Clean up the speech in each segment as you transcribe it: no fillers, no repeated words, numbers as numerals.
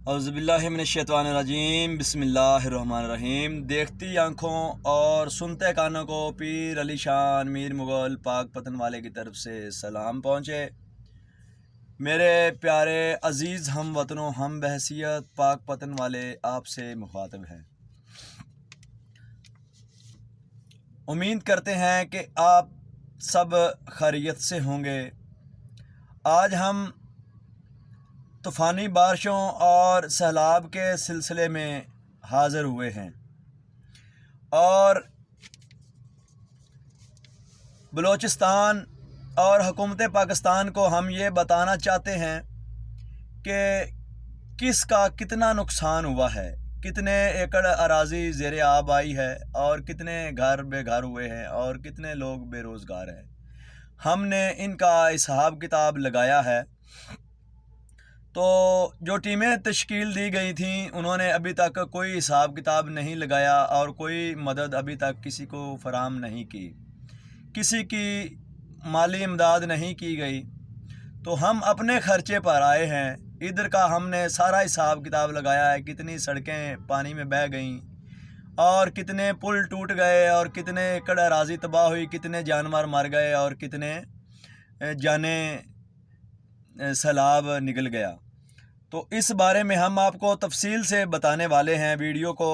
اعوذ باللہ من الشیطان الرجیم، بسم اللہ الرحمن الرحیم۔ دیکھتی آنکھوں اور سنتے کانوں کو پیر علی شان میر مغل پاک پتن والے کی طرف سے سلام پہنچے۔ میرے پیارے عزیز ہم وطنوں، ہم بحیثیت پاک پتن والے آپ سے مخاطب ہیں۔ امید کرتے ہیں کہ آپ سب خیریت سے ہوں گے۔ آج ہم طوفانی بارشوں اور سیلاب کے سلسلے میں حاضر ہوئے ہیں اور بلوچستان اور حکومت پاکستان کو ہم یہ بتانا چاہتے ہیں کہ کس کا کتنا نقصان ہوا ہے، کتنے ایکڑ اراضی زیر آب آئی ہے اور کتنے گھر بے گھر ہوئے ہیں اور کتنے لوگ بے روزگار ہیں۔ ہم نے ان کا حساب کتاب لگایا ہے۔ تو جو ٹیمیں تشکیل دی گئی تھیں انہوں نے ابھی تک کوئی حساب کتاب نہیں لگایا اور کوئی مدد ابھی تک کسی کو فراہم نہیں کی، کسی کی مالی امداد نہیں کی گئی۔ تو ہم اپنے خرچے پر آئے ہیں۔ ادھر کا ہم نے سارا حساب کتاب لگایا ہے، کتنی سڑکیں پانی میں بہہ گئیں اور کتنے پل ٹوٹ گئے اور کتنے ایکڑ اراضی تباہ ہوئی، کتنے جانور مر گئے اور کتنے جانیں سیلاب نکل گیا۔ تو اس بارے میں ہم آپ کو تفصیل سے بتانے والے ہیں۔ ویڈیو کو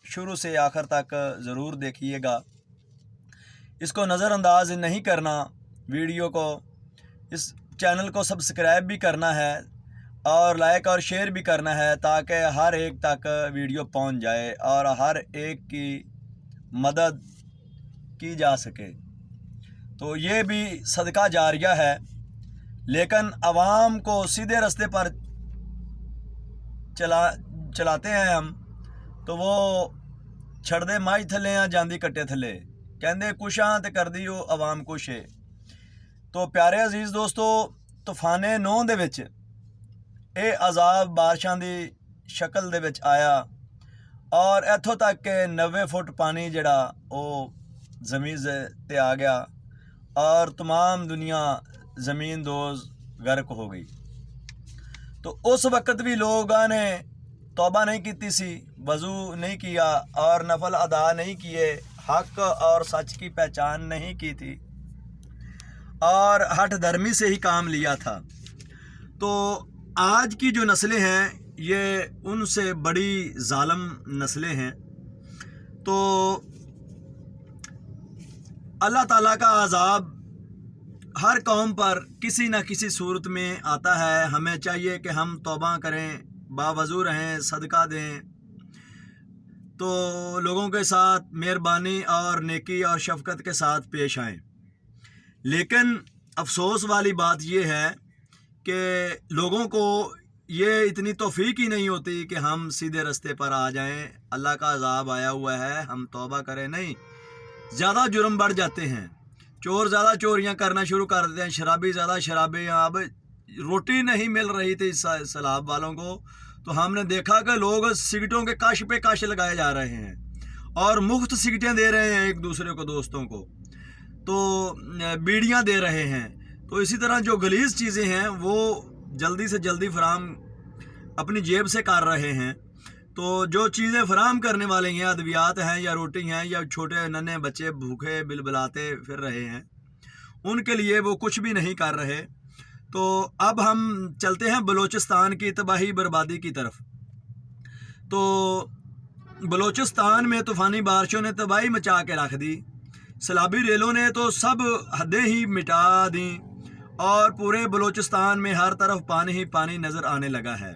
شروع سے آخر تک ضرور دیکھیے گا، اس کو نظر انداز نہیں کرنا۔ ویڈیو کو، اس چینل کو سبسکرائب بھی کرنا ہے اور لائک اور شیئر بھی کرنا ہے تاکہ ہر ایک تک ویڈیو پہنچ جائے اور ہر ایک کی مدد کی جا سکے۔ تو یہ بھی صدقہ جاریہ ہے، لیکن عوام کو سیدھے راستے پر چلاتے ہیں ہم تو وہ چھڑ دے مائی تھلے یا جاندی کٹے تھلے کہندے کشاں تے کر دیو عوام کشے۔ تو پیارے عزیز دوستو، طوفانے 9 دے وچ اے عذاب بارشاں دی شکل دے وچ آیا اور ایتھوں تک کہ 90 فٹ پانی جڑا او زمین تے آ گیا اور تمام دنیا زمین دوز غرق ہو گئی۔ تو اس وقت بھی لوگوں نے توبہ نہیں کیتی سی، وضو نہیں کیا اور نفل ادا نہیں کیے، حق اور سچ کی پہچان نہیں کی تھی اور ہٹ دھرمی سے ہی کام لیا تھا۔ تو آج کی جو نسلیں ہیں یہ ان سے بڑی ظالم نسلیں ہیں۔ تو اللہ تعالیٰ کا عذاب ہر قوم پر کسی نہ کسی صورت میں آتا ہے۔ ہمیں چاہیے کہ ہم توبہ کریں، باوضو رہیں، صدقہ دیں، تو لوگوں کے ساتھ مہربانی اور نیکی اور شفقت کے ساتھ پیش آئیں۔ لیکن افسوس والی بات یہ ہے کہ لوگوں کو یہ اتنی توفیق ہی نہیں ہوتی کہ ہم سیدھے راستے پر آ جائیں۔ اللہ کا عذاب آیا ہوا ہے، ہم توبہ کریں نہیں، زیادہ جرم بڑھ جاتے ہیں۔ چور زیادہ چوریاں کرنا شروع کر دیتے ہیں، شرابی زیادہ شرابی۔ اب روٹی نہیں مل رہی تھی سیلاب والوں کو، تو ہم نے دیکھا کہ لوگ سگٹوں کے کاش پہ کاش لگائے جا رہے ہیں اور مفت سگٹیں دے رہے ہیں ایک دوسرے کو، دوستوں کو، تو بیڑیاں دے رہے ہیں۔ تو اسی طرح جو غلیظ چیزیں ہیں وہ جلدی سے جلدی فراہم اپنی جیب سے کر رہے ہیں۔ تو جو چیزیں فراہم کرنے والے ہیں، ادویات ہیں یا روٹی ہیں یا چھوٹے ننھے بچے بھوکے بلبلاتے پھر رہے ہیں، ان کے لیے وہ کچھ بھی نہیں کر رہے۔ تو اب ہم چلتے ہیں بلوچستان کی تباہی بربادی کی طرف۔ تو بلوچستان میں طوفانی بارشوں نے تباہی مچا کے رکھ دی۔ سیلابی ریلوں نے تو سب حدیں ہی مٹا دیں اور پورے بلوچستان میں ہر طرف پانی ہی پانی نظر آنے لگا ہے۔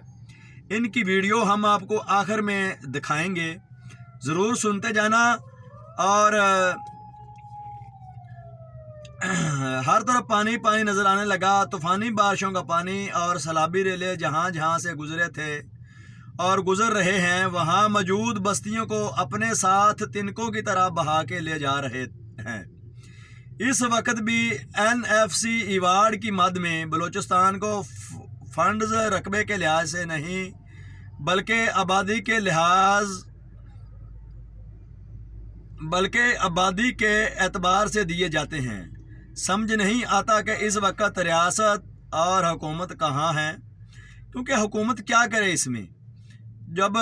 ان کی ویڈیو ہم آپ کو آخر میں دکھائیں گے، ضرور سنتے جانا۔ اور ہر طرف پانی پانی نظر آنے لگا، طوفانی بارشوں کا پانی، اور سیلابی ریلیں جہاں جہاں سے گزرے تھے اور گزر رہے ہیں وہاں موجود بستیوں کو اپنے ساتھ تنکوں کی طرح بہا کے لے جا رہے ہیں۔ اس وقت بھی NFC ایوارڈ کی مد میں بلوچستان کو فنڈز رقبے کے لحاظ سے نہیں بلکہ آبادی کے اعتبار سے دیے جاتے ہیں۔ سمجھ نہیں آتا کہ اس وقت ریاست اور حکومت کہاں ہیں، کیونکہ حکومت کیا کرے اس میں۔ جب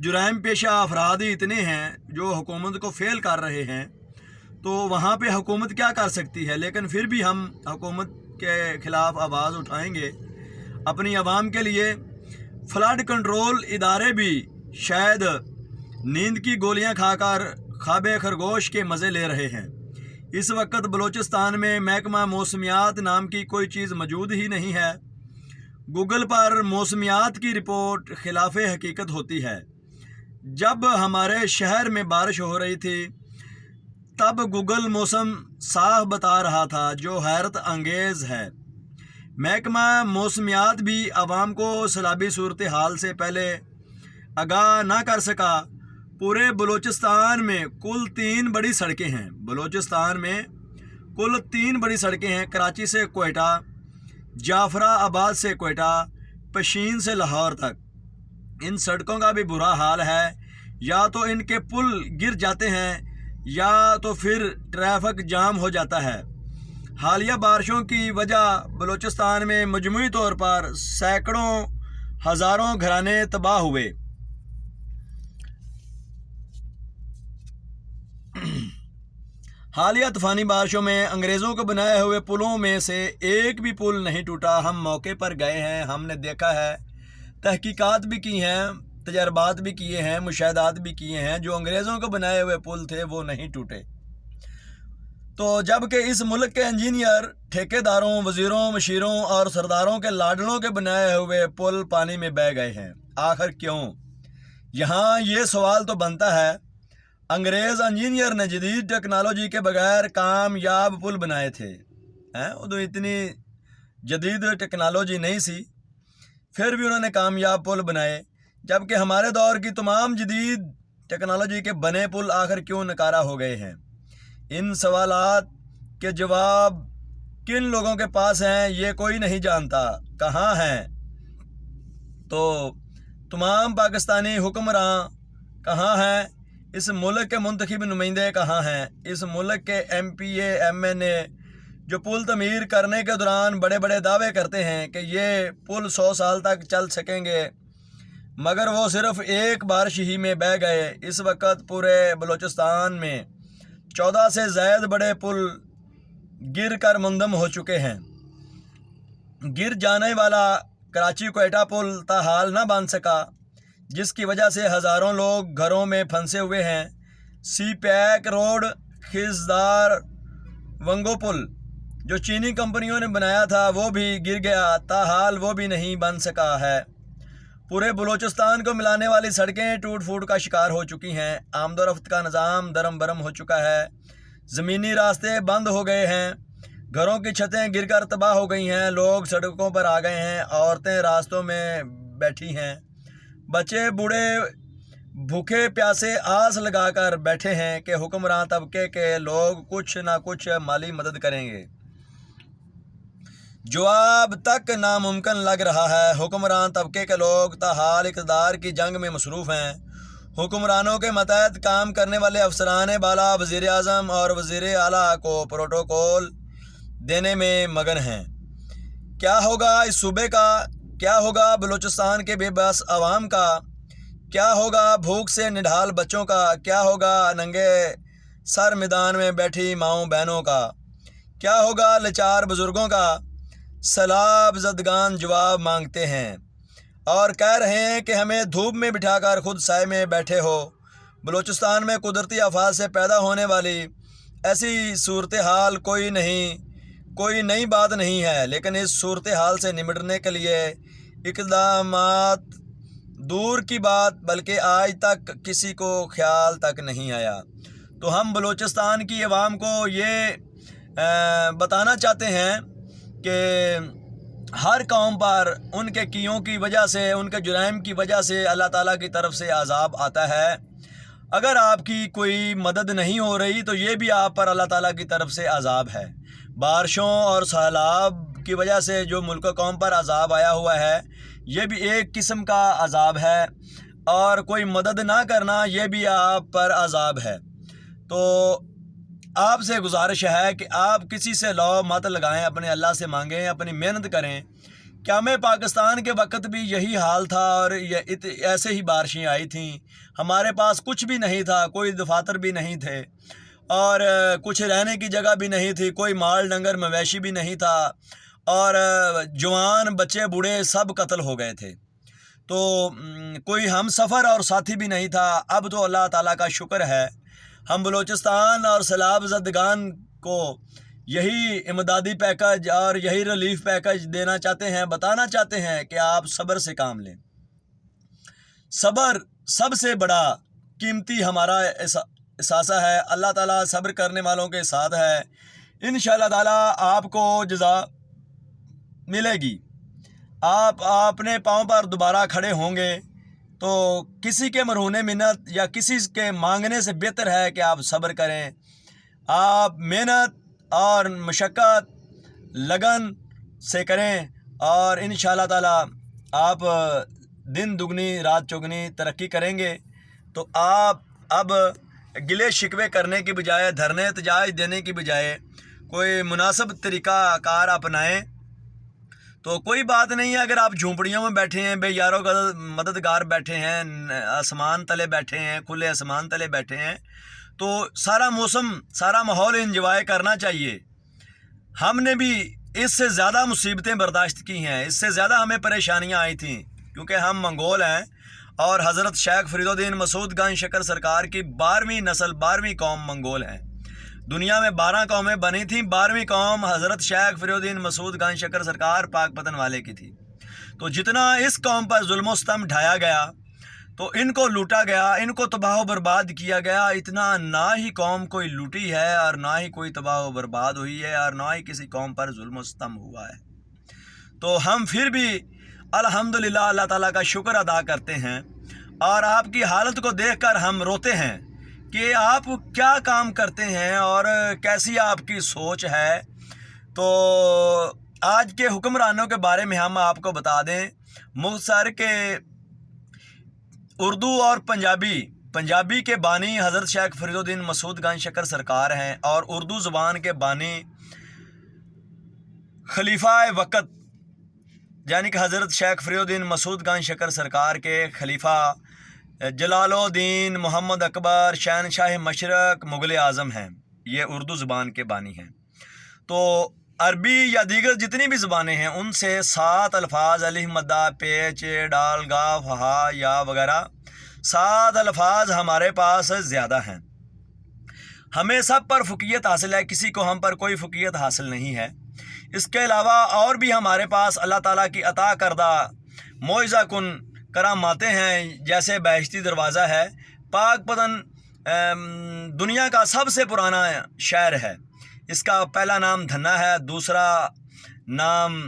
جرائم پیشہ افراد ہی اتنے ہیں جو حکومت کو فیل کر رہے ہیں تو وہاں پہ حکومت کیا کر سکتی ہے؟ لیکن پھر بھی ہم حکومت کے خلاف آواز اٹھائیں گے اپنی عوام کے لیے۔ فلڈ کنٹرول ادارے بھی شاید نیند کی گولیاں کھا کر خواب خرگوش کے مزے لے رہے ہیں۔ اس وقت بلوچستان میں محکمہ موسمیات نام کی کوئی چیز موجود ہی نہیں ہے۔ گوگل پر موسمیات کی رپورٹ خلاف حقیقت ہوتی ہے۔ جب ہمارے شہر میں بارش ہو رہی تھی تب گوگل موسم صاف بتا رہا تھا، جو حیرت انگیز ہے۔ محکمہ موسمیات بھی عوام کو سیلابی صورتحال سے پہلے آگاہ نہ کر سکا۔ پورے بلوچستان میں کل 3 بڑی سڑکیں ہیں۔ بلوچستان میں کل 3 بڑی سڑکیں ہیں، کراچی سے کوئٹہ، جعفرہ آباد سے کوئٹہ، پشین سے لاہور تک۔ ان سڑکوں کا بھی برا حال ہے، یا تو ان کے پل گر جاتے ہیں یا تو پھر ٹریفک جام ہو جاتا ہے۔ حالیہ بارشوں کی وجہ بلوچستان میں مجموعی طور پر سینکڑوں ہزاروں گھرانے تباہ ہوئے۔ حالیہ طوفانی بارشوں میں انگریزوں کو بنائے ہوئے پلوں میں سے ایک بھی پل نہیں ٹوٹا۔ ہم موقع پر گئے ہیں، ہم نے دیکھا ہے، تحقیقات بھی کی ہیں، تجربات بھی کیے ہیں، مشاہدات بھی کیے ہیں۔ جو انگریزوں کو بنائے ہوئے پل تھے وہ نہیں ٹوٹے۔ تو جب کہ اس ملک کے انجینئر ٹھیکیداروں، وزیروں، مشیروں اور سرداروں کے لاڈلوں کے بنائے ہوئے پل پانی میں بہہ گئے ہیں، آخر کیوں؟ یہاں یہ سوال تو بنتا ہے، انگریز انجینئر نے جدید ٹیکنالوجی کے بغیر کامیاب پل بنائے تھے، وہ تو اتنی جدید ٹیکنالوجی نہیں سی، پھر بھی انہوں نے کامیاب پل بنائے، جبکہ ہمارے دور کی تمام جدید ٹیکنالوجی کے بنے پل آخر کیوں نکارہ ہو گئے ہیں؟ ان سوالات کے جواب کن لوگوں کے پاس ہیں یہ کوئی نہیں جانتا۔ کہاں ہیں تو تمام پاکستانی حکمراں؟ کہاں ہیں اس ملک کے منتخب نمائندے؟ کہاں ہیں اس ملک کے ایم پی اے، ایم این اے جو پل تعمیر کرنے کے دوران بڑے بڑے دعوے کرتے ہیں کہ یہ پل 100 سال تک چل سکیں گے، مگر وہ صرف ایک بارش ہی میں بہہ گئے؟ اس وقت پورے بلوچستان میں 14 سے زائد بڑے پل گر کر منہدم ہو چکے ہیں۔ گر جانے والا کراچی کوئٹہ پل تاحال نہ بن سکا، جس کی وجہ سے ہزاروں لوگ گھروں میں پھنسے ہوئے ہیں۔ سی پیک روڈ خیزدار ونگو پل جو چینی کمپنیوں نے بنایا تھا وہ بھی گر گیا، تاحال وہ بھی نہیں بن سکا ہے۔ پورے بلوچستان کو ملانے والی سڑکیں ٹوٹ پھوٹ کا شکار ہو چکی ہیں، آمد و رفت کا نظام درم برم ہو چکا ہے، زمینی راستے بند ہو گئے ہیں، گھروں کی چھتیں گر کر تباہ ہو گئی ہیں، لوگ سڑکوں پر آ گئے ہیں، عورتیں راستوں میں بیٹھی ہیں، بچے بوڑھے بھوکے پیاسے آس لگا کر بیٹھے ہیں کہ حکمراں طبقے کے لوگ کچھ نہ کچھ مالی مدد کریں گے۔ جو اب تک ناممکن لگ رہا ہے۔ حکمران طبقے کے لوگ تاحال اقتدار کی جنگ میں مصروف ہیں۔ حکمرانوں کے ماتحت کام کرنے والے افسران بالا وزیر اعظم اور وزیر اعلیٰ کو پروٹوکول دینے میں مگن ہیں۔ کیا ہوگا اس صوبے کا؟ کیا ہوگا بلوچستان کے بے بس عوام کا؟ کیا ہوگا بھوک سے نڈھال بچوں کا؟ کیا ہوگا ننگے سر میدان میں بیٹھی ماؤں بہنوں کا؟ کیا ہوگا لاچار بزرگوں کا؟ سیلاب زدگان جواب مانگتے ہیں اور کہہ رہے ہیں کہ ہمیں دھوپ میں بٹھا کر خود سائے میں بیٹھے ہو۔ بلوچستان میں قدرتی آفات سے پیدا ہونے والی ایسی صورتحال کوئی نئی بات نہیں ہے، لیکن اس صورتحال سے نمٹنے کے لیے اقدامات دور کی بات بلکہ آج تک کسی کو خیال تک نہیں آیا۔ تو ہم بلوچستان کی عوام کو یہ بتانا چاہتے ہیں کہ ہر قوم پر ان کے کیوں کی وجہ سے، ان کے جرائم کی وجہ سے اللہ تعالیٰ کی طرف سے عذاب آتا ہے۔ اگر آپ کی کوئی مدد نہیں ہو رہی تو یہ بھی آپ پر اللہ تعالیٰ کی طرف سے عذاب ہے۔ بارشوں اور سیلاب کی وجہ سے جو ملک و قوم پر عذاب آیا ہوا ہے یہ بھی ایک قسم کا عذاب ہے، اور کوئی مدد نہ کرنا یہ بھی آپ پر عذاب ہے۔ تو آپ سے گزارش ہے کہ آپ کسی سے لو مت لگائیں، اپنے اللہ سے مانگیں، اپنی محنت کریں قیام پاکستان کے وقت بھی یہی حال تھا اور ایسے ہی بارشیں آئی تھیں. ہمارے پاس کچھ بھی نہیں تھا, کوئی دفاتر بھی نہیں تھے اور کچھ رہنے کی جگہ بھی نہیں تھی, کوئی مال ڈنگر مویشی بھی نہیں تھا اور جوان بچے بوڑھے سب قتل ہو گئے تھے. تو کوئی ہم سفر اور ساتھی بھی نہیں تھا. اب تو اللہ تعالیٰ کا شکر ہے, ہم بلوچستان اور سیلاب زدگان کو یہی امدادی پیکج اور یہی ریلیف پیکج دینا چاہتے ہیں, بتانا چاہتے ہیں کہ آپ صبر سے کام لیں. صبر سب سے بڑا قیمتی ہمارا اثاثہ ہے. اللہ تعالیٰ صبر کرنے والوں کے ساتھ ہے. انشاءاللہ تعالیٰ آپ کو جزا ملے گی. آپ اپنے پاؤں پر دوبارہ کھڑے ہوں گے تو کسی کے مرہون منت یا کسی کے مانگنے سے بہتر ہے کہ آپ صبر کریں. آپ محنت اور مشقت لگن سے کریں اور انشاءاللہ تعالیٰ آپ دن دگنی رات چگنی ترقی کریں گے. تو آپ اب گلے شکوے کرنے کی بجائے, دھرنے احتجاج دینے کی بجائے کوئی مناسب طریقہ کار اپنائیں. تو کوئی بات نہیں ہے اگر آپ جھونپڑیوں میں بیٹھے ہیں, بے یارو مددگار بیٹھے ہیں, آسمان تلے بیٹھے ہیں, کھلے آسمان تلے بیٹھے ہیں, تو سارا موسم سارا ماحول انجوائے کرنا چاہیے. ہم نے بھی اس سے زیادہ مصیبتیں برداشت کی ہیں, اس سے زیادہ ہمیں پریشانیاں آئی تھیں کیونکہ ہم منگول ہیں اور حضرت شیخ فرید الدین مسعود گنج شکر سرکار کی 12ویں نسل 12ویں قوم منگول ہیں. دنیا میں 12 قومیں بنی تھیں, 12ویں قوم حضرت شیخ فرید الدین مسعود گنج شکر سرکار پاک پتن والے کی تھی. تو جتنا اس قوم پر ظلم و ستم ڈھایا گیا, تو ان کو لوٹا گیا, ان کو تباہ و برباد کیا گیا, اتنا نہ ہی قوم کوئی لوٹی ہے اور نہ ہی کوئی تباہ و برباد ہوئی ہے اور نہ ہی کسی قوم پر ظلم و ستم ہوا ہے. تو ہم پھر بھی الحمدللہ اللہ تعالیٰ کا شکر ادا کرتے ہیں اور آپ کی حالت کو دیکھ کر ہم روتے ہیں کہ آپ کیا کام کرتے ہیں اور کیسی آپ کی سوچ ہے. تو آج کے حکمرانوں کے بارے میں ہم آپ کو بتا دیں مختصر کہ اردو اور پنجابی کے بانی حضرت شیخ فرید الدین مسعود گنج شکر سرکار ہیں اور اردو زبان کے بانی خلیفہ وقت یعنی کہ حضرت شیخ فرید الدین مسعود گنج شکر سرکار کے خلیفہ جلال الدین محمد اکبر شہنشاہ مشرق مغل اعظم ہیں. یہ اردو زبان کے بانی ہیں. تو عربی یا دیگر جتنی بھی زبانیں ہیں ان سے 7 الفاظ الف مدہ پیچ ڈال گاف ہا یا وغیرہ 7 الفاظ ہمارے پاس زیادہ ہیں. ہمیں سب پر فقیت حاصل ہے, کسی کو ہم پر کوئی فقیت حاصل نہیں ہے. اس کے علاوہ اور بھی ہمارے پاس اللہ تعالیٰ کی عطا کردہ معجزہ کن کراماتیں ہیں, جیسے بہشتی دروازہ ہے. پاک پتن دنیا کا سب سے پرانا شہر ہے. اس کا پہلا نام دھنا ہے, دوسرا نام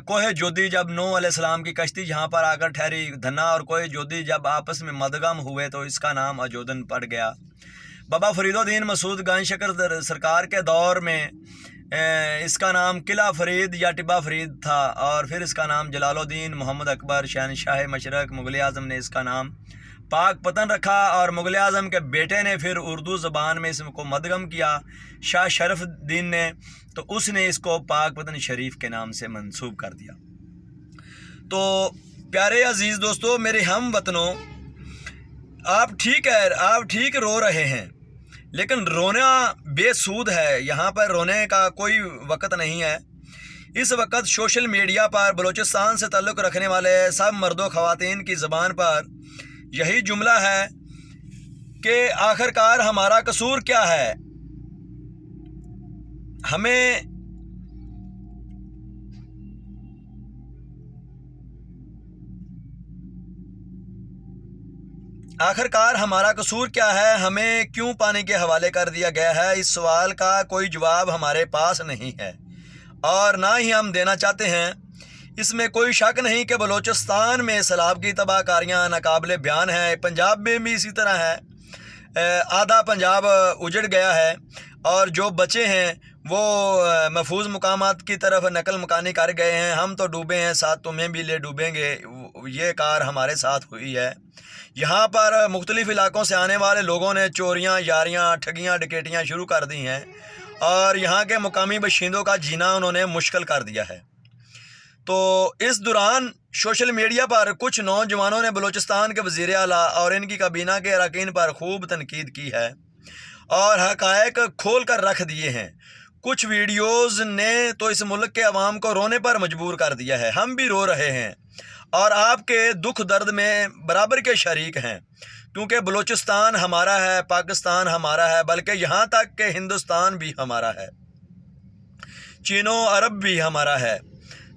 کوہ جودی. جب نوح علیہ السلام کی کشتی جہاں پر آ کر ٹھہری, دھنا اور کوہ جودی جب آپس میں مدغم ہوئے تو اس کا نام اجودن پڑ گیا. بابا فرید الدین مسعود گنج شکر سرکار کے دور میں اس کا نام قلعہ فرید یا ٹبا فرید تھا اور پھر اس کا نام جلال الدین محمد اکبر شہنشاہ مشرق مغل اعظم نے اس کا نام پاک پتن رکھا اور مغل اعظم کے بیٹے نے پھر اردو زبان میں اس کو مدغم کیا شاہ شرف الدین نے, تو اس نے اس کو پاک پتن شریف کے نام سے منسوب کر دیا. تو پیارے عزیز دوستو, میرے ہم وطنوں, آپ ٹھیک رو رہے ہیں لیکن رونا بے سود ہے. یہاں پر رونے کا کوئی وقت نہیں ہے. اس وقت سوشل میڈیا پر بلوچستان سے تعلق رکھنے والے سب مرد و خواتین کی زبان پر یہی جملہ ہے کہ آخرکار ہمارا قصور کیا ہے. ہمیں آخرکار ہمارا قصور کیا ہے, ہمیں کیوں پانی کے حوالے کر دیا گیا ہے. اس سوال کا کوئی جواب ہمارے پاس نہیں ہے اور نہ ہی ہم دینا چاہتے ہیں. اس میں کوئی شک نہیں کہ بلوچستان میں سیلاب کی تباہ کاریاں ناقابل بیان ہیں. پنجاب میں بھی اسی طرح ہے, آدھا پنجاب اجڑ گیا ہے اور جو بچے ہیں وہ محفوظ مقامات کی طرف نقل مکانی کر گئے ہیں. ہم تو ڈوبے ہیں, ساتھ تمہیں بھی لے ڈوبیں گے, یہ کار ہمارے ساتھ ہوئی ہے. یہاں پر مختلف علاقوں سے آنے والے لوگوں نے چوریاں, یاریاں, ٹھگیاں, ڈکیٹیاں شروع کر دی ہیں اور یہاں کے مقامی باشندوں کا جینا انہوں نے مشکل کر دیا ہے. تو اس دوران سوشل میڈیا پر کچھ نوجوانوں نے بلوچستان کے وزیر اعلیٰ اور ان کی کابینہ کے اراکین پر خوب تنقید کی ہے اور حقائق کھول کر رکھ دیے ہیں۔ کچھ ویڈیوز نے تو اس ملک کے عوام کو رونے پر مجبور کر دیا ہے۔ ہم بھی رو رہے ہیں اور آپ کے دکھ درد میں برابر کے شریک ہیں، کیونکہ بلوچستان ہمارا ہے، پاکستان ہمارا ہے، بلکہ یہاں تک کہ ہندوستان بھی ہمارا ہے، چین و عرب بھی ہمارا ہے۔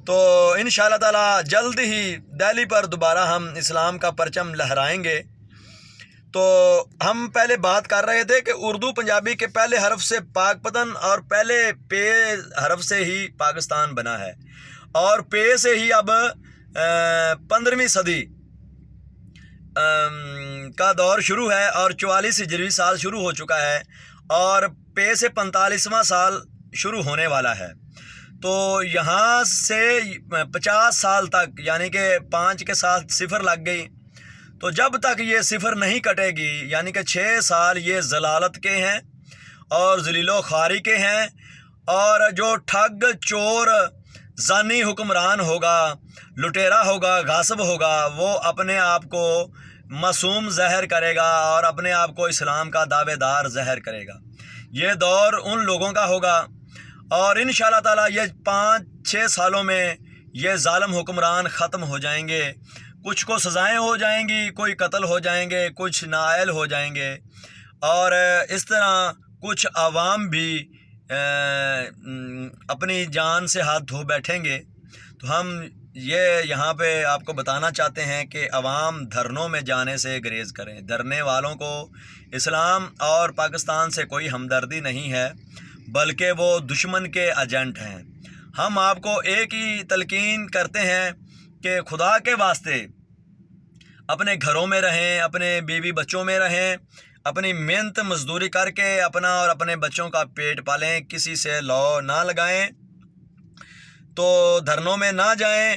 تو انشاءاللہ تعالی جلد ہی دہلی پر دوبارہ ہم اسلام کا پرچم لہرائیں گے۔ تو ہم پہلے بات کر رہے تھے کہ اردو پنجابی کے پہلے حرف سے پاک پتن اور پہلے پے حرف سے ہی پاکستان بنا ہے، اور پے سے ہی اب 15ویں صدی کا دور شروع ہے اور 44 ہجری سال شروع ہو چکا ہے، اور پے سے 45واں سال شروع ہونے والا ہے۔ تو یہاں سے 50 سال تک، یعنی کہ 5 کے ساتھ صفر لگ گئی، تو جب تک یہ صفر نہیں کٹے گی، یعنی کہ 6 سال یہ ضلالت کے ہیں اور ذلیل و خواری کے ہیں، اور جو ٹھگ چور زانی حکمران ہوگا، لٹیرا ہوگا، غاصب ہوگا، وہ اپنے آپ کو معصوم ظاہر کرے گا اور اپنے آپ کو اسلام کا دعوے دار ظاہر کرے گا۔ یہ دور ان لوگوں کا ہوگا، اور انشاءاللہ تعالی یہ 5-6 سالوں میں یہ ظالم حکمران ختم ہو جائیں گے۔ کچھ کو سزائیں ہو جائیں گی، کوئی قتل ہو جائیں گے، کچھ نااہل ہو جائیں گے، اور اس طرح کچھ عوام بھی اپنی جان سے ہاتھ دھو بیٹھیں گے۔ تو ہم یہ یہاں پہ آپ کو بتانا چاہتے ہیں کہ عوام دھرنوں میں جانے سے گریز کریں۔ دھرنے والوں کو اسلام اور پاکستان سے کوئی ہمدردی نہیں ہے، بلکہ وہ دشمن کے ایجنٹ ہیں۔ ہم آپ کو ایک ہی تلقین کرتے ہیں کہ خدا کے واسطے اپنے گھروں میں رہیں، اپنے بیوی بچوں میں رہیں، اپنی محنت مزدوری کر کے اپنا اور اپنے بچوں کا پیٹ پالیں، کسی سے لو نہ لگائیں، تو دھرنوں میں نہ جائیں۔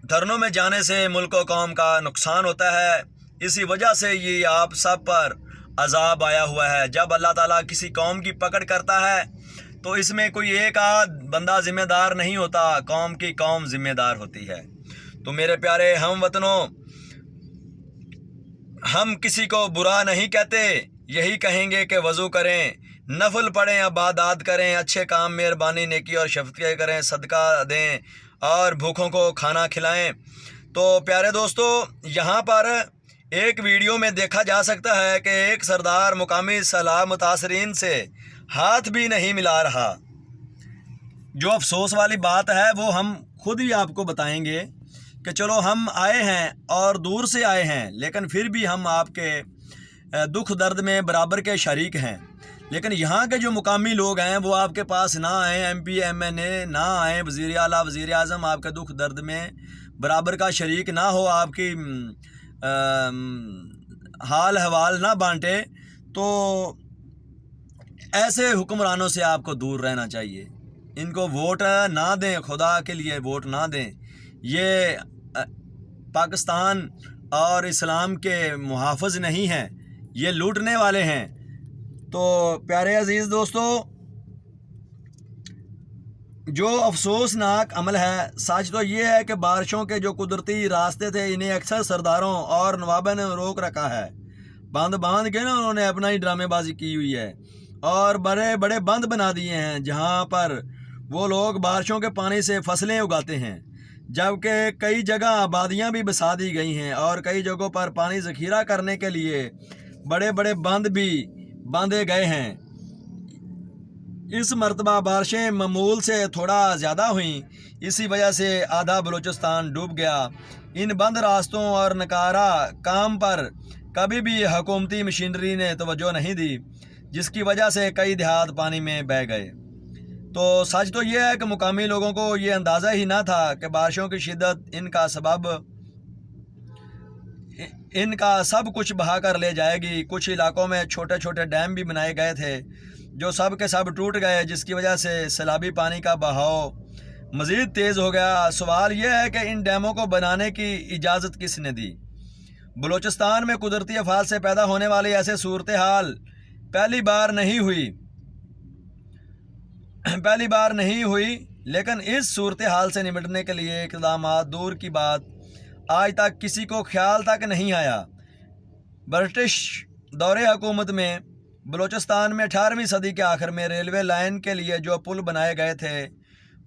دھرنوں میں جانے سے ملک و قوم کا نقصان ہوتا ہے، اسی وجہ سے یہ آپ سب پر عذاب آیا ہوا ہے۔ جب اللہ تعالیٰ کسی قوم کی پکڑ کرتا ہے تو اس میں کوئی ایک آدھ بندہ ذمہ دار نہیں ہوتا، قوم کی قوم ذمہ دار ہوتی ہے۔ تو میرے پیارے ہم وطنوں، ہم کسی کو برا نہیں کہتے، یہی کہیں گے کہ وضو کریں، نفل پڑھیں، عبادات کریں، اچھے کام، مہربانی، نیکی اور شفقت کریں، صدقہ دیں اور بھوکھوں کو کھانا کھلائیں۔ تو پیارے دوستو، یہاں پر ایک ویڈیو میں دیکھا جا سکتا ہے کہ ایک سردار مقامی سیلاب متاثرین سے ہاتھ بھی نہیں ملا رہا۔ جو افسوس والی بات ہے وہ ہم خود ہی آپ کو بتائیں گے کہ چلو ہم آئے ہیں اور دور سے آئے ہیں، لیکن پھر بھی ہم آپ کے دکھ درد میں برابر کے شریک ہیں۔ لیکن یہاں کے جو مقامی لوگ ہیں وہ آپ کے پاس نہ آئیں، ایم پی ایم این اے نہ آئیں، وزیر اعلیٰ وزیر اعظم آپ کے دکھ درد میں برابر کا شریک نہ ہو، آپ کی حال حوال نہ بانٹے، تو ایسے حکمرانوں سے آپ کو دور رہنا چاہیے۔ ان کو ووٹ نہ دیں، خدا کے لیے ووٹ نہ دیں۔ یہ پاکستان اور اسلام کے محافظ نہیں ہیں، یہ لوٹنے والے ہیں۔ تو پیارے عزیز دوستو، جو افسوسناک عمل ہے، سچ تو یہ ہے کہ بارشوں کے جو قدرتی راستے تھے انہیں اکثر سرداروں اور نوابوں نے روک رکھا ہے۔ باندھ کے انہوں نے اپنا ہی ڈرامے بازی کی ہوئی ہے اور بڑے بڑے بند بنا دیے ہیں، جہاں پر وہ لوگ بارشوں کے پانی سے فصلیں اگاتے ہیں، جبکہ کئی جگہ آبادیاں بھی بسا دی گئی ہیں اور کئی جگہوں پر پانی ذخیرہ کرنے کے لیے بڑے بڑے بند بھی باندھے گئے ہیں۔ اس مرتبہ بارشیں معمول سے تھوڑا زیادہ ہوئیں، اسی وجہ سے آدھا بلوچستان ڈوب گیا۔ ان بند راستوں اور ناکارہ کام پر کبھی بھی حکومتی مشینری نے توجہ نہیں دی، جس کی وجہ سے کئی دیہات پانی میں بہہ گئے۔ تو سچ تو یہ ہے کہ مقامی لوگوں کو یہ اندازہ ہی نہ تھا کہ بارشوں کی شدت ان کا سب کچھ بہا کر لے جائے گی۔ کچھ علاقوں میں چھوٹے چھوٹے ڈیم بھی بنائے گئے تھے جو سب کے سب ٹوٹ گئے، جس کی وجہ سے سیلابی پانی کا بہاؤ مزید تیز ہو گیا۔ سوال یہ ہے کہ ان ڈیموں کو بنانے کی اجازت کس نے دی؟ بلوچستان میں قدرتی افعال سے پیدا ہونے والی ایسے صورتحال پہلی بار نہیں ہوئی لیکن اس صورتحال سے نمٹنے کے لیے اقدامات دور کی بات آج تک کسی کو خیال تک نہیں آیا۔ برٹش دور حکومت میں بلوچستان میں 18ویں صدی کے آخر میں ریلوے لائن کے لیے جو پل بنائے گئے تھے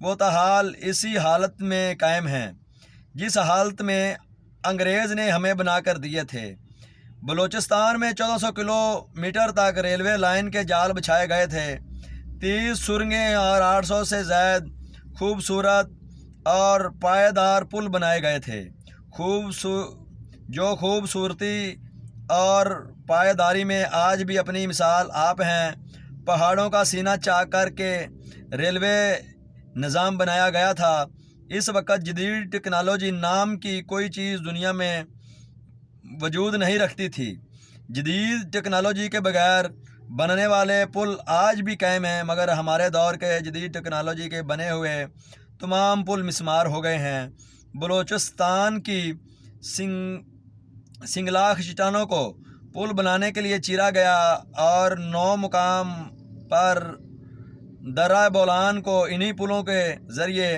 وہ تاحال اسی حالت میں قائم ہیں جس حالت میں انگریز نے ہمیں بنا کر دیے تھے۔ بلوچستان میں 1400 کلومیٹر تک ریلوے لائن کے جال بچھائے گئے تھے، 30 سرنگیں اور 800 سے زائد خوبصورت اور پائیدار پل بنائے گئے تھے جو خوبصورتی اور پائیداری میں آج بھی اپنی مثال آپ ہیں۔ پہاڑوں کا سینہ چاک کر کے ریلوے نظام بنایا گیا تھا۔ اس وقت جدید ٹیکنالوجی نام کی کوئی چیز دنیا میں وجود نہیں رکھتی تھی۔ جدید ٹیکنالوجی کے بغیر بننے والے پل آج بھی قائم ہیں، مگر ہمارے دور کے جدید ٹیکنالوجی کے بنے ہوئے تمام پل مسمار ہو گئے ہیں۔ بلوچستان کی سنگلاخ چٹانوں کو پل بنانے کے لیے چیرا گیا اور 9 مقام پر درہ بولان کو انہی پلوں کے ذریعے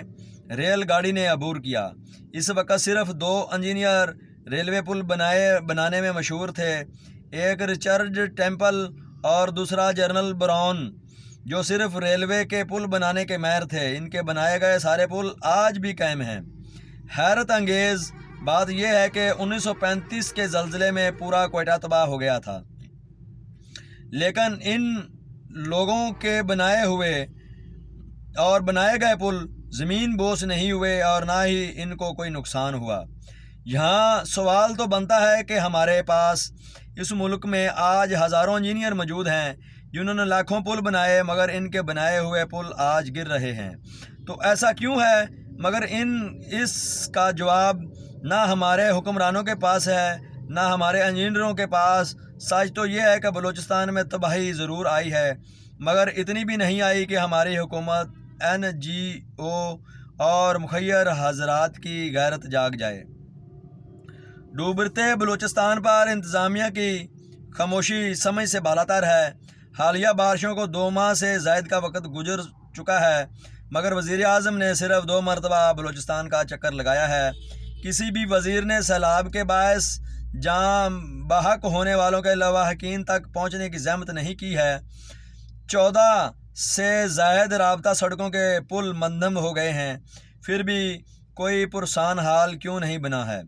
ریل گاڑی نے عبور کیا۔ اس وقت صرف 2 انجینئر ریلوے پل بنانے میں مشہور تھے، ایک رچرڈ ٹیمپل اور دوسرا جنرل براؤن، جو صرف ریلوے کے پل بنانے کے ماہر تھے۔ ان کے بنائے گئے سارے پل آج بھی قائم ہیں۔ حیرت انگیز بات یہ ہے کہ 1935 کے زلزلے میں پورا کوئٹہ تباہ ہو گیا تھا، لیکن ان لوگوں کے بنائے گئے پل زمین بوس نہیں ہوئے اور نہ ہی ان کو کوئی نقصان ہوا۔ یہاں سوال تو بنتا ہے کہ ہمارے پاس اس ملک میں آج ہزاروں انجینئر موجود ہیں جنہوں نے لاکھوں پل بنائے، مگر ان کے بنائے ہوئے پل آج گر رہے ہیں۔ تو ایسا کیوں ہے؟ مگر اس کا جواب نہ ہمارے حکمرانوں کے پاس ہے نہ ہمارے انجینئروں کے پاس۔ سچ تو یہ ہے کہ بلوچستان میں تباہی ضرور آئی ہے، مگر اتنی بھی نہیں آئی کہ ہماری حکومت، NGO اور مخیر حضرات کی غیرت جاگ جائے۔ ڈوبتے بلوچستان پر انتظامیہ کی خاموشی سمجھ سے بالاتر ہے۔ حالیہ بارشوں کو 2 ماہ سے زائد کا وقت گزر چکا ہے، مگر وزیر اعظم نے صرف 2 مرتبہ بلوچستان کا چکر لگایا ہے۔ کسی بھی وزیر نے سیلاب کے باعث جاں بحق ہونے والوں کے لواحقین تک پہنچنے کی زحمت نہیں کی ہے۔ 14 سے زائد رابطہ سڑکوں کے پل منہدم ہو گئے ہیں، پھر بھی کوئی پرسان حال کیوں نہیں بنا ہے؟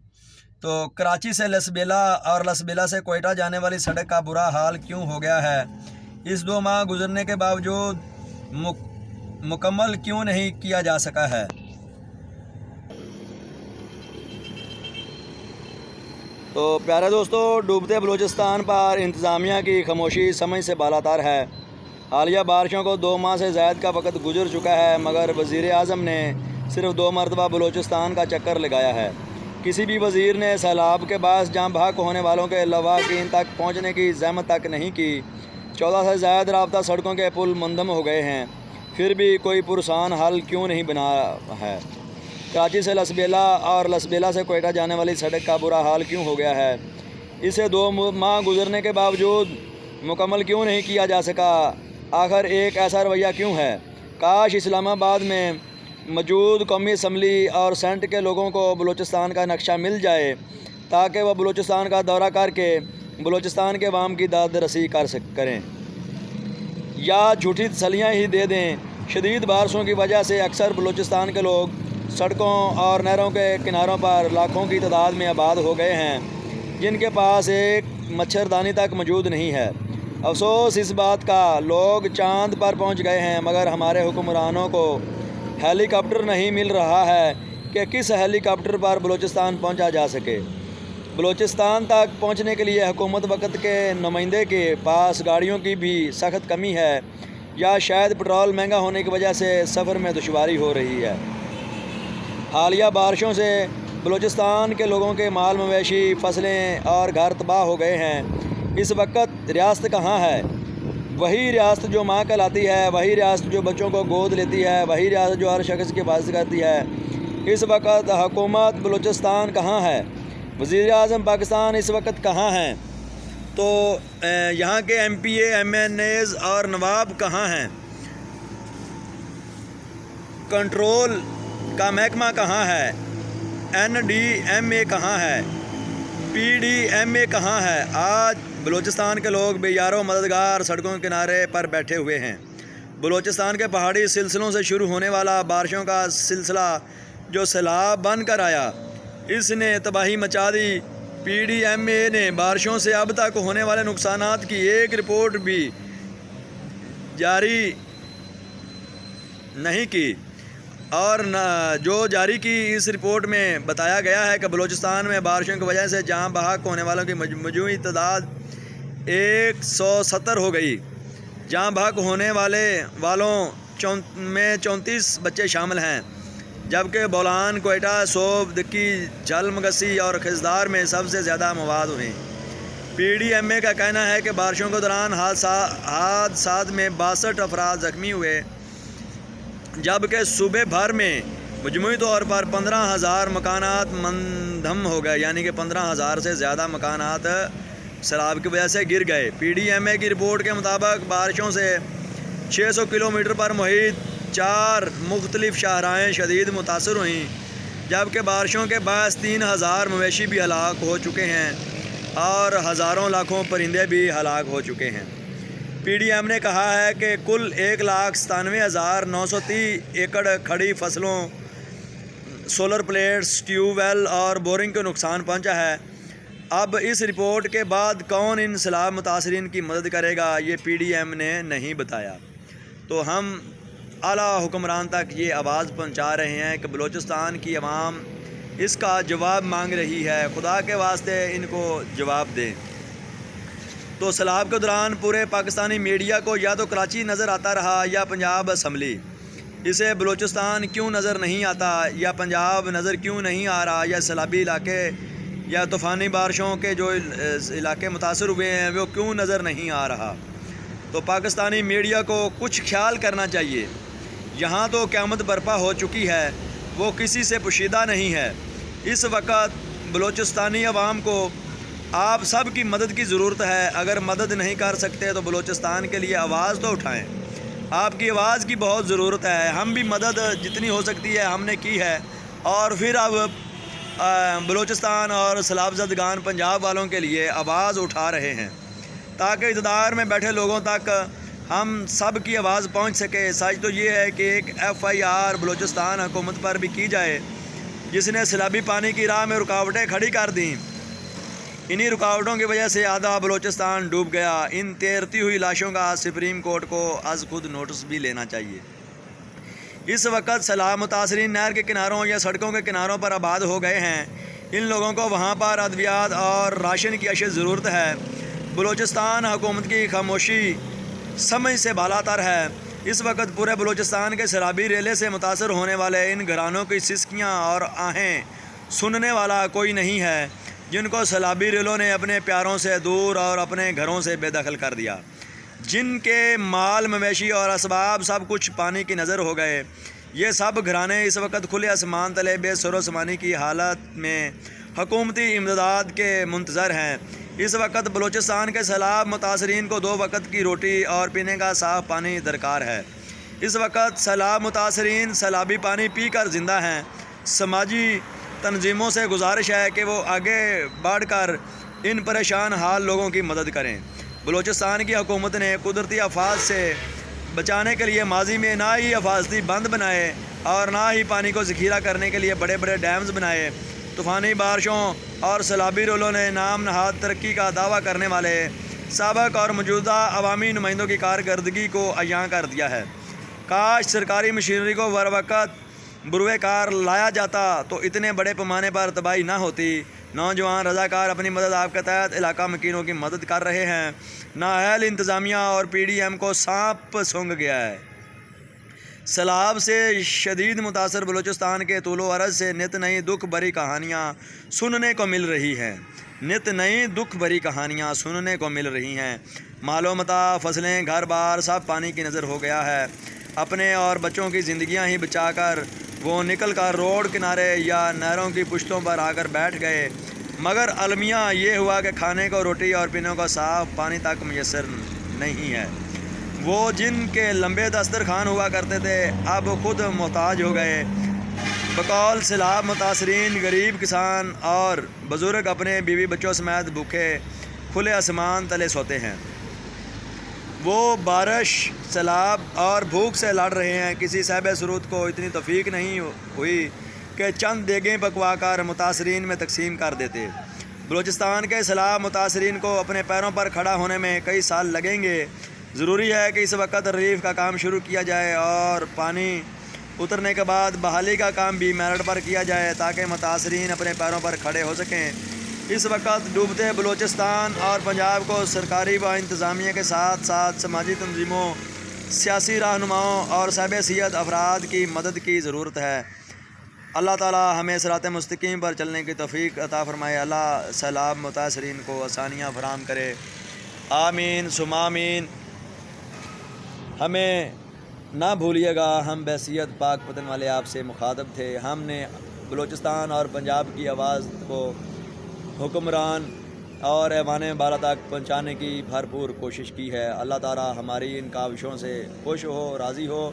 تو کراچی سے لسبیلا اور لسبیلا سے کوئٹہ جانے والی سڑک کا برا حال کیوں ہو گیا ہے؟ اس 2 ماہ گزرنے کے باوجود مکمل کیوں نہیں کیا جا سکا ہے؟ تو پیارے دوستو، ڈوبتے بلوچستان پر انتظامیہ کی خاموشی سمجھ سے بالاتر ہے۔ حالیہ بارشوں کو 2 ماہ سے زائد کا وقت گزر چکا ہے، مگر وزیر اعظم نے صرف 2 مرتبہ بلوچستان کا چکر لگایا ہے۔ کسی بھی وزیر نے سیلاب کے باعث جاں بحق ہونے والوں کے لواحقین تک پہنچنے کی زحمت تک نہیں کی۔ 14 سے زائد رابطہ سڑکوں کے پل منہدم ہو گئے ہیں، پھر بھی کوئی پرسان حل کیوں نہیں بنا ہے؟ کراچی سے لسبیلا اور لسبیلا سے کوئٹہ جانے والی سڑک کا برا حال کیوں ہو گیا ہے؟ اسے 2 ماہ گزرنے کے باوجود مکمل کیوں نہیں کیا جا سکا؟ آخر ایک ایسا رویہ کیوں ہے؟ کاش اسلام آباد میں موجود قومی اسمبلی اور سینٹ کے لوگوں کو بلوچستان کا نقشہ مل جائے تاکہ وہ بلوچستان کا دورہ کر کے بلوچستان کے عوام کی داد رسی کریں، یا جھوٹی تسلیاں ہی دے دیں۔ شدید بارشوں کی وجہ سے اکثر بلوچستان کے لوگ سڑکوں اور نہروں کے کناروں پر لاکھوں کی تعداد میں آباد ہو گئے ہیں، جن کے پاس ایک مچھردانی تک موجود نہیں ہے۔ افسوس اس بات کا، لوگ چاند پر پہنچ گئے ہیں، مگر ہمارے حکمرانوں کو ہیلی کاپٹر نہیں مل رہا ہے کہ کس ہیلی کاپٹر پر بلوچستان پہنچا جا سکے۔ بلوچستان تک پہنچنے کے لیے حکومت وقت کے نمائندے کے پاس گاڑیوں کی بھی سخت کمی ہے، یا شاید پٹرول مہنگا ہونے کی وجہ سے سفر میں دشواری ہو رہی ہے۔ حالیہ بارشوں سے بلوچستان کے لوگوں کے مال مویشی، فصلیں اور گھر تباہ ہو گئے ہیں۔ اس وقت ریاست کہاں ہے؟ وہی ریاست جو ماں کہلاتی ہے، وہی ریاست جو بچوں کو گود لیتی ہے، وہی ریاست جو ہر شخص کی حفاظت کرتی ہے۔ اس وقت حکومت بلوچستان کہاں ہے؟ وزیر اعظم پاکستان اس وقت کہاں ہیں؟ تو یہاں کے MPA، MNAs اور نواب کہاں ہیں؟ کنٹرول کا محکمہ کہاں ہے؟ NDMA کہاں ہے؟ PDMA کہاں ہے؟ آج بلوچستان کے لوگ بے یار و مددگار سڑکوں کے کنارے پر بیٹھے ہوئے ہیں۔ بلوچستان کے پہاڑی سلسلوں سے شروع ہونے والا بارشوں کا سلسلہ جو سیلاب بن کر آیا، اس نے تباہی مچا دی۔ PDMA نے بارشوں سے اب تک ہونے والے نقصانات کی ایک رپورٹ بھی جاری نہیں کی، اور جو جاری کی اس رپورٹ میں بتایا گیا ہے کہ بلوچستان میں بارشوں کی وجہ سے جاں بحق ہونے والوں کی مجموعی تعداد 170 ہو گئی۔ جاں بحق ہونے والوں میں 34 بچے شامل ہیں، جبکہ بولان، کوئٹہ، صوب، دکی، جھل مگسی اور خزدار میں سب سے زیادہ مواد ہوئے۔ PDMA کا کہنا ہے کہ بارشوں کے دوران حادثات میں 62 افراد زخمی ہوئے، جبکہ صوبے بھر میں مجموعی طور پر 15,000 مکانات منہدم ہو گئے، یعنی کہ 15,000 سے زیادہ مکانات سیلاب کی وجہ سے گر گئے۔ PDMA کی رپورٹ کے مطابق بارشوں سے 600 کلومیٹر پر محیط 4 مختلف شاہراہیں شدید متاثر ہوئیں، جبکہ بارشوں کے باعث 3,000 مویشی بھی ہلاک ہو چکے ہیں اور ہزاروں لاکھوں پرندے بھی ہلاک ہو چکے ہیں۔ PDM نے کہا ہے کہ کل 1,97,930 ایکڑ کھڑی فصلوں، سولر پلیٹس، ٹیوب ویل اور بورنگ کو نقصان پہنچا ہے۔ اب اس رپورٹ کے بعد کون ان سیلاب متاثرین کی مدد کرے گا، یہ PDM نے نہیں بتایا۔ تو ہم اعلیٰ حکمران تک یہ آواز پہنچا رہے ہیں کہ بلوچستان کی عوام اس کا جواب مانگ رہی ہے، خدا کے واسطے ان کو جواب دیں۔ تو سیلاب کے دوران پورے پاکستانی میڈیا کو یا تو کراچی نظر آتا رہا یا پنجاب اسمبلی، اسے بلوچستان کیوں نظر نہیں آتا، یا پنجاب نظر کیوں نہیں آ رہا، یا سیلابی علاقے یا طوفانی بارشوں کے جو علاقے متاثر ہوئے ہیں وہ کیوں نظر نہیں آ رہا۔ تو پاکستانی میڈیا کو کچھ خیال کرنا چاہیے۔ یہاں تو قیامت برپا ہو چکی ہے، وہ کسی سے پوشیدہ نہیں ہے۔ اس وقت بلوچستانی عوام کو آپ سب کی مدد کی ضرورت ہے۔ اگر مدد نہیں کر سکتے تو بلوچستان کے لیے آواز تو اٹھائیں، آپ کی آواز کی بہت ضرورت ہے۔ ہم بھی مدد جتنی ہو سکتی ہے ہم نے کی ہے، اور پھر اب بلوچستان اور سیلاب زدگان پنجاب والوں کے لیے آواز اٹھا رہے ہیں تاکہ اقتدار میں بیٹھے لوگوں تک ہم سب کی آواز پہنچ سکے۔ سچ تو یہ ہے کہ ایک FIR بلوچستان حکومت پر بھی کی جائے، جس نے سیلابی پانی کی راہ میں رکاوٹیں کھڑی کر دیں۔ انہی رکاوٹوں کی وجہ سے آدھا بلوچستان ڈوب گیا۔ ان تیرتی ہوئی لاشوں کا سپریم کورٹ کو از خود نوٹس بھی لینا چاہیے۔ اس وقت سیلاب متاثرین نہر کے کناروں یا سڑکوں کے کناروں پر آباد ہو گئے ہیں۔ ان لوگوں کو وہاں پر ادویات اور راشن کی اشد ضرورت ہے۔ بلوچستان حکومت کی خاموشی سمجھ سے بالا تر ہے۔ اس وقت پورے بلوچستان کے سیلابی ریلے سے متاثر ہونے والے ان گھرانوں کی سسکیاں اور آہیں سننے والا کوئی نہیں ہے، جن کو سیلابی ریلوں نے اپنے پیاروں سے دور اور اپنے گھروں سے بے دخل کر دیا، جن کے مال مویشی اور اسباب سب کچھ پانی کی نظر ہو گئے۔ یہ سب گھرانے اس وقت کھلے آسمان تلے بے سر و سامانی کی حالت میں حکومتی امداد کے منتظر ہیں۔ اس وقت بلوچستان کے سیلاب متاثرین کو 2 وقت کی روٹی اور پینے کا صاف پانی درکار ہے۔ اس وقت سیلاب متاثرین سیلابی پانی پی کر زندہ ہیں۔ سماجی تنظیموں سے گزارش ہے کہ وہ آگے بڑھ کر ان پریشان حال لوگوں کی مدد کریں۔ بلوچستان کی حکومت نے قدرتی آفات سے بچانے کے لیے ماضی میں نہ ہی حفاظتی بند بنائے اور نہ ہی پانی کو ذخیرہ کرنے کے لیے بڑے بڑے ڈیمز بنائے۔ طوفانی بارشوں اور سیلابی رولوں نے نام نہاد ترقی کا دعویٰ کرنے والے سابق اور موجودہ عوامی نمائندوں کی کارکردگی کو عیاں کر دیا ہے۔ کاش سرکاری مشینری کو بروقت بروئے کار لایا جاتا تو اتنے بڑے پیمانے پر تباہی نہ ہوتی۔ نوجوان رضاکار اپنی مدد آپ کے تحت علاقہ مکینوں کی مدد کر رہے ہیں۔ نااہل انتظامیہ اور PDM کو سانپ سونگھ گیا ہے۔ سیلاب سے شدید متاثر بلوچستان کے طول و عرض سے نت نئی دکھ بھری کہانیاں سننے کو مل رہی ہیں۔ نت نئی دکھ بھری کہانیاں سننے کو مل رہی ہیں۔ مال و متاع، فصلیں، گھر بار سب پانی کی نظر ہو گیا ہے۔ اپنے اور بچوں کی زندگیاں ہی بچا کر وہ نکل کر روڈ کنارے یا نہروں کی پشتوں پر آ کر بیٹھ گئے، مگر المیہ یہ ہوا کہ کھانے کو روٹی اور پینے کو صاف پانی تک میسر نہیں ہے۔ وہ جن کے لمبے دسترخوان ہوا کرتے تھے اب خود محتاج ہو گئے۔ بقول سیلاب متاثرین غریب کسان اور بزرگ اپنے بیوی بچوں سمیت بھوکے کھلے آسمان تلے سوتے ہیں۔ وہ بارش، سیلاب اور بھوک سے لڑ رہے ہیں۔ کسی صاحب سرود کو اتنی توفیق نہیں ہوئی کہ چند دیگیں پکوا کر متاثرین میں تقسیم کر دیتے۔ بلوچستان کے سیلاب متاثرین کو اپنے پیروں پر کھڑا ہونے میں کئی سال لگیں گے۔ ضروری ہے کہ اس وقت ریلیف کا کام شروع کیا جائے اور پانی اترنے کے بعد بحالی کا کام بھی میرٹ پر کیا جائے تاکہ متاثرین اپنے پیروں پر کھڑے ہو سکیں۔ اس وقت ڈوبتے بلوچستان اور پنجاب کو سرکاری و انتظامیہ کے ساتھ ساتھ سماجی تنظیموں، سیاسی رہنماؤں اور صاحب صیت افراد کی مدد کی ضرورت ہے۔ اللہ تعالی ہمیں صراط مستقیم پر چلنے کی توفیق عطا فرمائے۔ اللہ سیلاب متاثرین کو آسانیاں فراہم کرے، آمین ثم آمین۔ ہمیں نہ بھولیے گا، ہم بحیثیت پاک پتن والے آپ سے مخاطب تھے۔ ہم نے بلوچستان اور پنجاب کی آواز کو حکمران اور ایوان بالا تک پہنچانے کی بھرپور کوشش کی ہے۔ اللہ تعالی ہماری ان کاوشوں سے خوش ہو، راضی ہو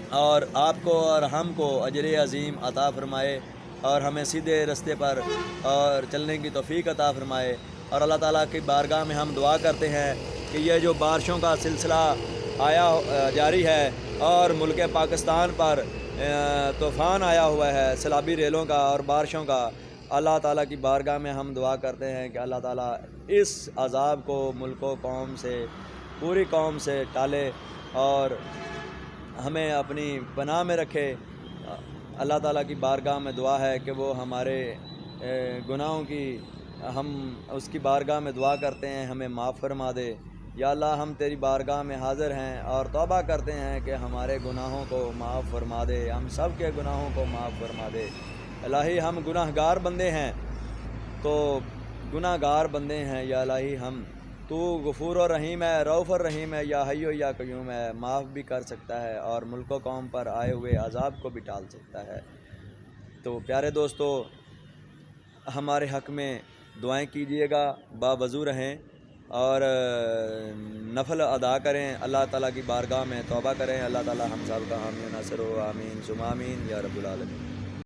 اور آپ کو اور ہم کو اجر عظیم عطا فرمائے اور ہمیں سیدھے رستے پر اور چلنے کی توفیق عطا فرمائے۔ اور اللہ تعالیٰ کی بارگاہ میں ہم دعا کرتے ہیں کہ یہ جو بارشوں کا سلسلہ جاری ہے اور ملک پاکستان پر طوفان آیا ہوا ہے سیلابی ریلوں کا اور بارشوں کا، اللہ تعالیٰ کی بارگاہ میں ہم دعا کرتے ہیں کہ اللہ تعالیٰ اس عذاب کو ملک و قوم سے، پوری قوم سے ٹالے اور ہمیں اپنی پناہ میں رکھے۔ اللہ تعالیٰ کی بارگاہ میں دعا ہے کہ وہ ہمارے گناہوں کی، ہم اس کی بارگاہ میں دعا کرتے ہیں ہمیں معاف فرما دے۔ یا اللہ ہم تیری بارگاہ میں حاضر ہیں اور توبہ کرتے ہیں کہ ہمارے گناہوں کو معاف فرما دے، ہم سب کے گناہوں کو معاف فرما دے۔ الہی ہم گناہ گار بندے ہیں، تو گناہ گار بندے ہیں یا الہی ہم، تو غفور و رحیم ہے، رؤوف الرحیم ہے، یا حی و یا قیوم ہے، معاف بھی کر سکتا ہے اور ملک و قوم پر آئے ہوئے عذاب کو بھی ٹال سکتا ہے۔ تو پیارے دوستو، ہمارے حق میں دعائیں کیجیے گا، باوضو رہیں اور نفل ادا کریں، اللہ تعالیٰ کی بارگاہ میں توبہ کریں۔ اللہ تعالیٰ ہم سب کا حامی و ناصر ہو، آمین ثم آمین یا رب العالمین۔